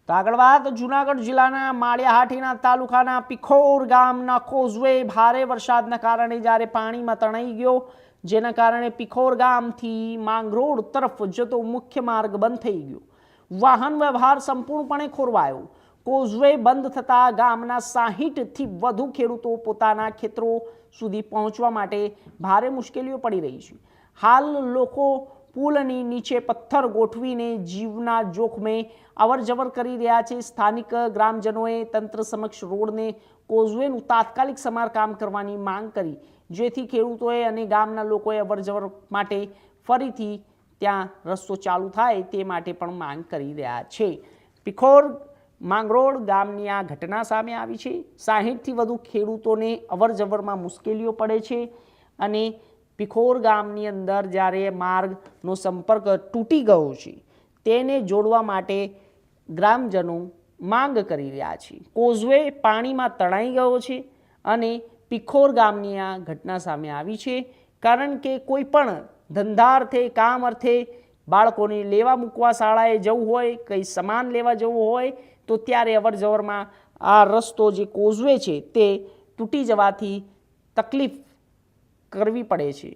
તો આગળ વાત જૂનાગઢ જિલ્લાના માળિયાહાટીના તાલુકાના પિખોર ગામના કોઝવે ભારે વરસાદના કારણે જ્યારે પાણીમાં તણાઈ ગયો, જેના કારણે પિખોર ગામથી માંગરોળ તરફ જતો મુખ્ય માર્ગ બંધ થઈ ગયો. વાહન વ્યવહાર સંપૂર્ણપણે ખોરવાયો. કોઝવે બંધ થતાં ગામના 60થી વધુ ખેડૂતો પોતાના ખેતરો સુધી પહોંચવા માટે ભારે મુશ્કેલીઓ પડી રહી છે. હાલ લોકો પુલની નીચે પથ્થર ગોઠવીને જીવના જોખમે અવરજવર કરી રહ્યા છે. સ્થાનિક ગ્રામજનોએ તંત્ર સમક્ષ રોડને કોઝવેનું તાત્કાલિક સમારકામ કરવાની માંગ કરી, જેથી ખેડૂતોએ અને ગામના લોકોએ અવરજવર માટે ફરીથી ત્યાં રસ્તો ચાલુ થાય તે માટે પણ માંગ કરી રહ્યા છે. પિખોર માંગરોળ ગામની આ ઘટના સામે આવી છે. 60થી વધુ ખેડૂતોને અવરજવરમાં મુશ્કેલીઓ પડે છે અને પિખોર ગામની અંદર જ્યારે માર્ગનો સંપર્ક તૂટી ગયો છે તેને જોડવા માટે ગ્રામજનો માંગ કરી રહ્યા છે. કોઝવે પાણીમાં તણાઈ ગયો છે અને પિખોર ગામની આ ઘટના સામે આવી છે, કારણ કે કોઈ પણ ધંધા અર્થે, કામ અર્થે, બાળકોને લેવા મૂકવા શાળાએ જવું હોય, કંઈ સામાન લેવા જવું હોય તો ત્યારે અવરજવરમાં આ રસ્તો જે કોઝવે છે તે તૂટી જવાથી તકલીફ કરવી પડે છે.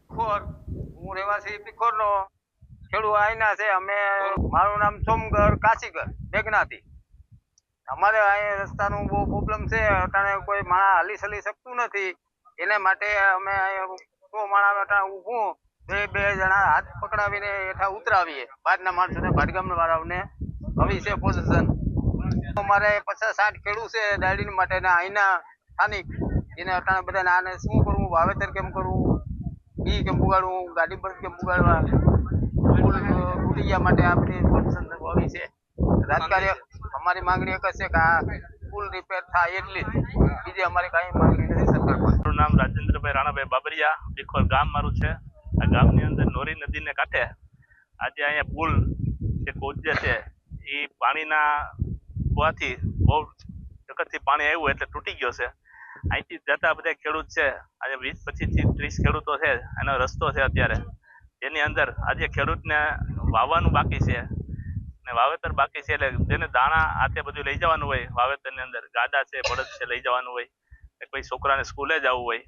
હું રહેવાસી પિખોરનો ખેડૂત આઈના છે. અમે મારું નામ સોમગર કાશીગર મેઘનાથી. અમારે અહીં રસ્તાનું બહુ પ્રોબ્લેમ છે. અટાણે કોઈ માણસ હાલી ચલી શકતું નથી. એને માટે અમે સો માણસ ઊભું બે જણા હાથ પકડાવીને હેઠા ઉતરાવીએ. બહારના માણસોને ભાડગામના વાળાઓને આવી છે પોઝિશન. અમારે 50-60 ખેડૂત છે દાડીની માટે અહીંના સ્થાનિક. એને અટાણે બધાને આને શું કરવું, વાવેતર કેમ કરવું, બી કેમ ઉગાડવું, ગાડી પર કેમ ઉગાડવા, પુલ તૂટી ગયા માટે આ બધી પોઝિશન આવી છે. રાજકાર્ય અમારી માંગણી એક જ છે કે આ પુલ રિપેર થાય એટલી જ, બીજી અમારી કાંઈ માંગણી નથી સરકાર પર. મારું નામ રાજેન્દ્રભાઈ રાણાભાઈ બાબરિયા. પિખોર ગામ મારું છે. આ ગામની અંદર નોરી નદીને કાંઠે આજે અહીંયા પુલ જે કોઝવે છે એ પાણીના હોવાથી બહુ વખતથી પાણી આવ્યું એટલે તૂટી ગયો છે. અહીંથી જતા બધા ખેડૂત છે, આજે 20-25થી 30 ખેડૂતો છે. એનો રસ્તો છે અત્યારે, જેની અંદર આજે ખેડૂતને વાવવાનું બાકી છે ને વાવેતર બાકી છે. એટલે જેને દાણા આતે બધું લઈ જવાનું હોય, વાવેતરની અંદર ગાડા છે, બળદ છે લઈ જવાનું હોય, કોઈ છોકરાને સ્કૂલે જવું હોય,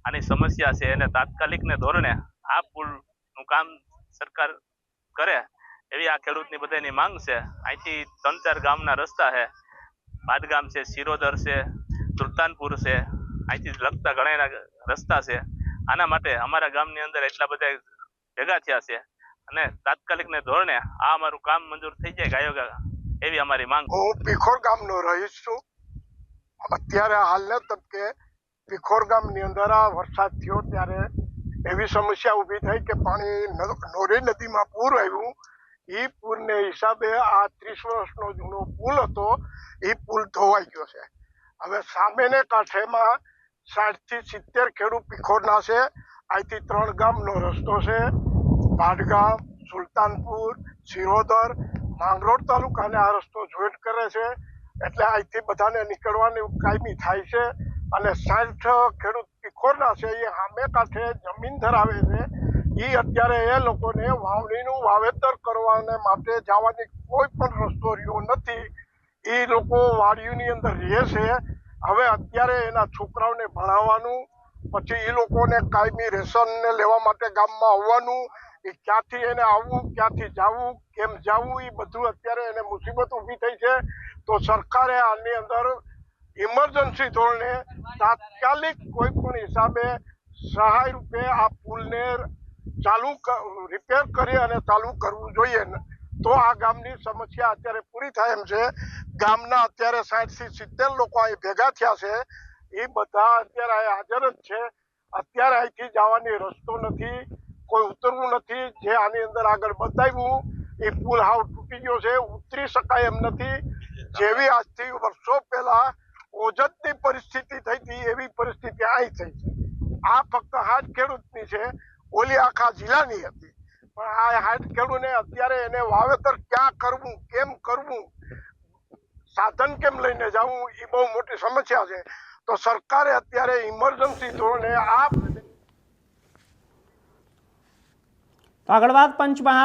આની સમસ્યા છે. એને તાત્કાલિકને ધોરણે આ પુલનું કામ સરકાર કરે એવી આ ખેડૂતની બધાની માંગ છે. અહીંથી 3-4 ગામના રસ્તા છે. બાદગામ છે, સિરોદર છે, સુલતાનપુર છે, અહીંથી લગતા ઘણા રસ્તા છે. આના માટે અમારા ગામની અંદર એટલા બધા ભેગા થયા છે અને તાત્કાલિકને ધોરણે આ અમારું કામ મંજૂર થઈ જાય ગાયોગા એવી અમારી માંગ. હું પિખોર ગામનો રહીશ છું. અત્યારે હાલના તબકે પિખોર ગામની અંદર આ વરસાદ થયો ત્યારે એવી સમસ્યા ઊભી થઈ કે પાણી નોરી નદીમાં પૂર આવ્યું. એ પૂરને હિસાબે આ 30 વર્ષનો જૂનો પુલ હતો એ પુલ ધોવાઈ ગયો છે. હવે સામેને કાંઠેમાં 60થી 70 ખેડૂત પિખોરના છે. અહીંથી 3 ગામનો રસ્તો છે, ભાડગામ, સુલતાનપુર, સિરોદર, માંગરોળ તાલુકાને આ રસ્તો જોઈન્ટ કરે છે. એટલે અહીંથી બધાને નીકળવાની કાયમી થાય છે. અને 60 ખેડૂત પિખોરના છે એ સામે કાંઠે જમીન ધરાવે છે. એ અત્યારે એ લોકોને વાવણીનું વાવેતર કરવાને માટે જવાની કોઈ પણ રસ્તો રહ્યો નથી. એ લોકો વાડીઓની અંદર રહે છે. હવે અત્યારે એના છોકરાઓને ભણાવવાનું, પછી એ લોકોને કાયમી રેશનને લેવા માટે ગામમાં આવવાનું, એ ક્યાંથી એને આવવું, ક્યાંથી જવું, કેમ જવું, એ બધું અત્યારે એને મુસીબત ઊભી થઈ છે. તો સરકારે આની અંદર ઇમરજન્સી ધોરણે તાત્કાલિક કોઈ પણ હિસાબે સહાય રૂપે આ પુલને ચાલુ રિપેર કરી અને ચાલુ કરવું જોઈએ. તો આ ગામની સમસ્યા અત્યારે પૂરી થાય એમ છે. ગામના અત્યારે 60થી 70 લોકો અહીં ભેગા થયા છે. એ બધા અત્યારે અહીં હાજર જ છે. અત્યારે અહીંથી જવાની રસ્તો નથી, કોઈ ઉતરવું નથી. જે આની અંદર આગળ બતાવ્યું એ પુલ હાવ તૂટી ગયો છે, ઉતરી શકાય એમ નથી. જેવી આજથી વર્ષો પહેલા ઓજતની પરિસ્થિતિ થઈ હતી એવી પરિસ્થિતિ અહીં થઈ છે. આ ફક્ત 60 ખેડૂતની છે, ઓલી આખા જિલ્લાની હતી. પણ આ 60 ખેડૂતને અત્યારે એને વાવેતર ક્યાં કરવું, કેમ કરવું, સાધન કેમ લઈને જવું, એ બહુ મોટી સમસ્યા છે. તો સરકારે અત્યારે ઇમરજન્સી ધોરણે આ આગળ વાત પંચમહાલ